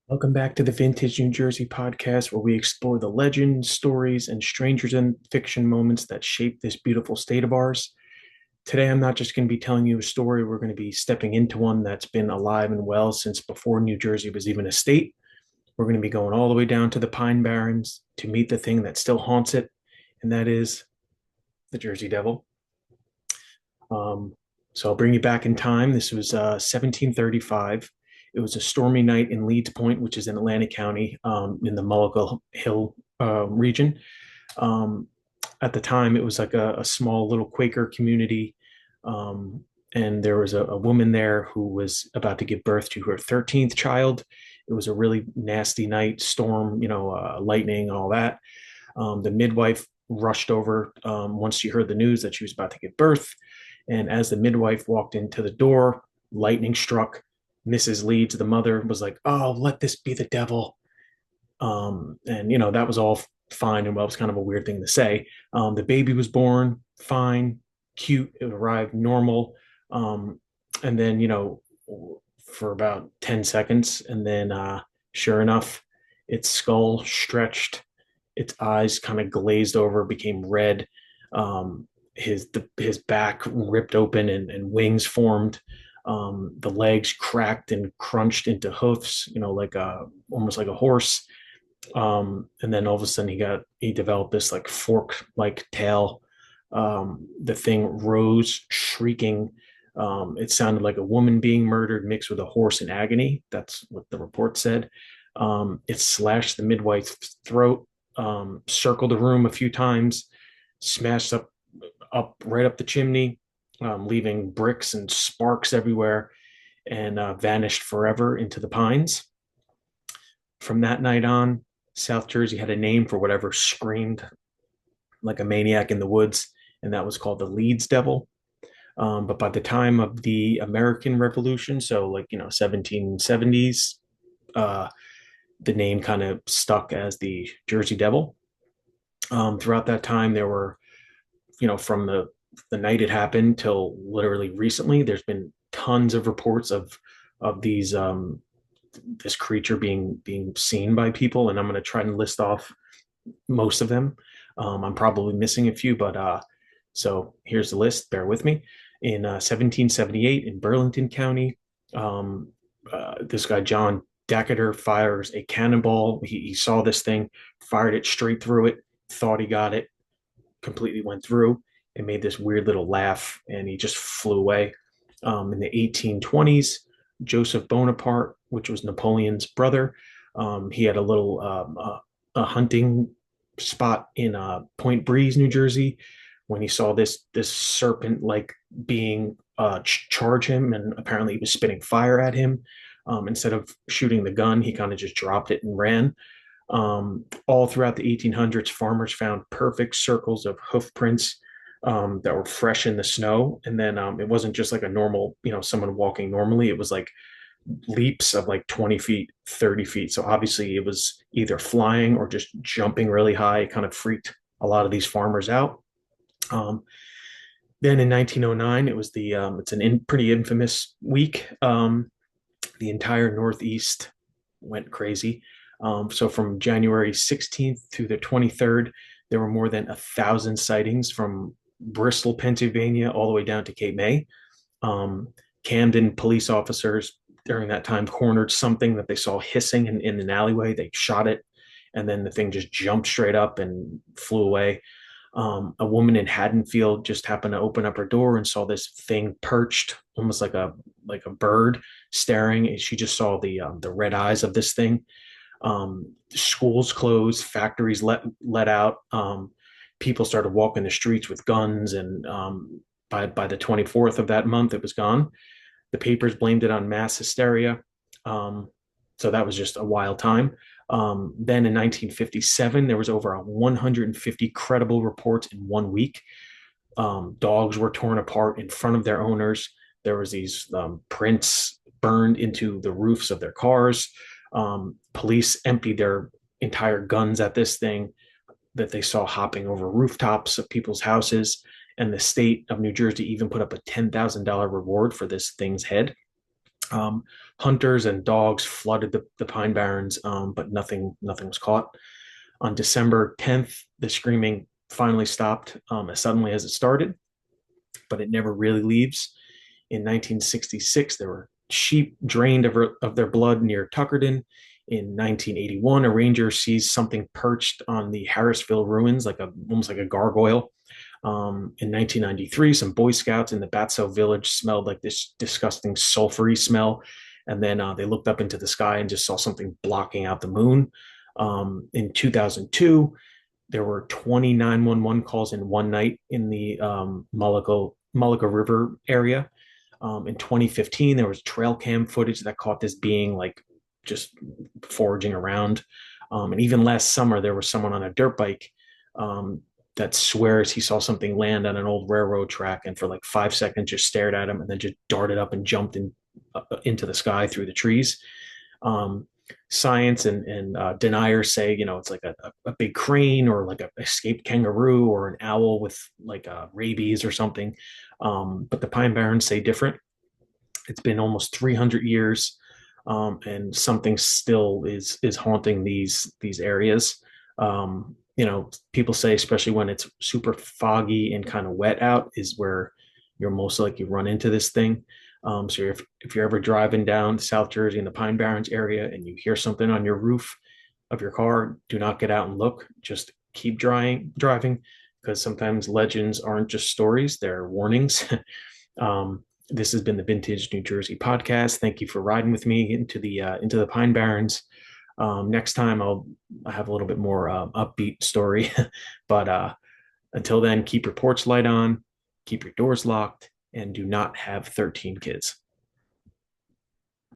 Welcome back to the Vintage New Jersey podcast, where we explore the legends, stories, and strangers in fiction moments that shape this beautiful state of ours. Today, I'm not just going to be telling you a story, we're going to be stepping into one that's been alive and well since before New Jersey was even a state. We're going to be going all the way down to the Pine Barrens to meet the thing that still haunts it, and that is the Jersey Devil. Um, so I'll bring you back in time. This was 1735. It was a stormy night in Leeds Point, which is in Atlantic County, in the Mulligal Hill region. Um, at the time, it was like a small little Quaker community. And there was a woman there who was about to give birth to her 13th child. It was a really nasty night, storm, lightning, all that. The midwife rushed over once she heard the news that she was about to give birth. And as the midwife walked into the door, lightning struck. Mrs. Leeds, the mother, was like, "Oh, let this be the devil." And that was all fine and well. It was kind of a weird thing to say. The baby was born fine, cute. It arrived normal. Um, and then, for about 10 seconds. And then, sure enough, its skull stretched, its eyes kind of glazed over, became red. Um, his back ripped open and wings formed. The legs cracked and crunched into hoofs, like almost like a horse. And then all of a sudden he developed this like fork like tail. The thing rose shrieking. It sounded like a woman being murdered mixed with a horse in agony. That's what the report said. It slashed the midwife's throat, circled the room a few times, smashed up right up the chimney, leaving bricks and sparks everywhere, and vanished forever into the pines. From that night on, South Jersey had a name for whatever screamed like a maniac in the woods, and that was called the Leeds Devil. But by the time of the American Revolution, so 1770s, uh, the name kind of stuck as the Jersey Devil. Throughout that time, there were, from the night it happened till literally recently, there's been tons of reports of these this creature being seen by people, and I'm going to try and list off most of them. I'm probably missing a few, but so here's the list. Bear with me. In 1778, in Burlington County, um, this guy John Decatur fires a cannonball. He saw this thing, fired it straight through it, thought he got it, completely went through, and made this weird little laugh, and he just flew away. In the 1820s, Joseph Bonaparte, which was Napoleon's brother, he had a little a hunting spot in Point Breeze, New Jersey, when he saw this serpent like being charge him, and apparently he was spitting fire at him. Instead of shooting the gun, he kind of just dropped it and ran. All throughout the 1800s, farmers found perfect circles of hoof prints that were fresh in the snow. And then it wasn't just like a normal, someone walking normally. It was like leaps of like 20 feet, 30 feet. So obviously it was either flying or just jumping really high. It kind of freaked a lot of these farmers out. Um, then in 1909, it was it's pretty infamous week. The entire Northeast went crazy. So from January 16th to the 23rd, there were more than 1,000 sightings from Bristol, Pennsylvania, all the way down to Cape May. Camden police officers during that time cornered something that they saw hissing in an alleyway. They shot it, and then the thing just jumped straight up and flew away. A woman in Haddonfield just happened to open up her door and saw this thing perched, almost like a bird, staring. And she just saw the red eyes of this thing. Schools closed, factories let out. People started walking the streets with guns, and by the 24th of that month, it was gone. The papers blamed it on mass hysteria. Um, so that was just a wild time. Then in 1957, there was over 150 credible reports in 1 week. Dogs were torn apart in front of their owners. There was these prints burned into the roofs of their cars. Police emptied their entire guns at this thing that they saw hopping over rooftops of people's houses. And the state of New Jersey even put up a $10,000 reward for this thing's head. Um, Hunters and dogs flooded the Pine Barrens, but nothing was caught. On December 10th, the screaming finally stopped as suddenly as it started, but it never really leaves. In 1966, there were sheep drained of their blood near Tuckerton. In 1981, a ranger sees something perched on the Harrisville ruins, almost like a gargoyle. In 1993, some Boy Scouts in the Batso village smelled like this disgusting sulfury smell, and then they looked up into the sky and just saw something blocking out the moon. In 2002, there were 20 911 calls in one night in the Mullica River area. In 2015, there was trail cam footage that caught this being like just foraging around. And even last summer, there was someone on a dirt bike that swears he saw something land on an old railroad track and for like 5 seconds just stared at him and then just darted up and jumped into the sky through the trees. Um, Science and deniers say, it's like a big crane or like a escaped kangaroo or an owl with like rabies or something. But the Pine Barrens say different. It's been almost 300 years, and something still is haunting these areas. People say, especially when it's super foggy and kind of wet out, is where you're most likely run into this thing. So if you're ever driving down South Jersey in the Pine Barrens area and you hear something on your roof of your car, do not get out and look. Just keep driving, because sometimes legends aren't just stories; they're warnings. This has been the Vintage New Jersey podcast. Thank you for riding with me into the Pine Barrens. Next time I have a little bit more upbeat story, but until then, keep your porch light on, keep your doors locked, and do not have 13 kids.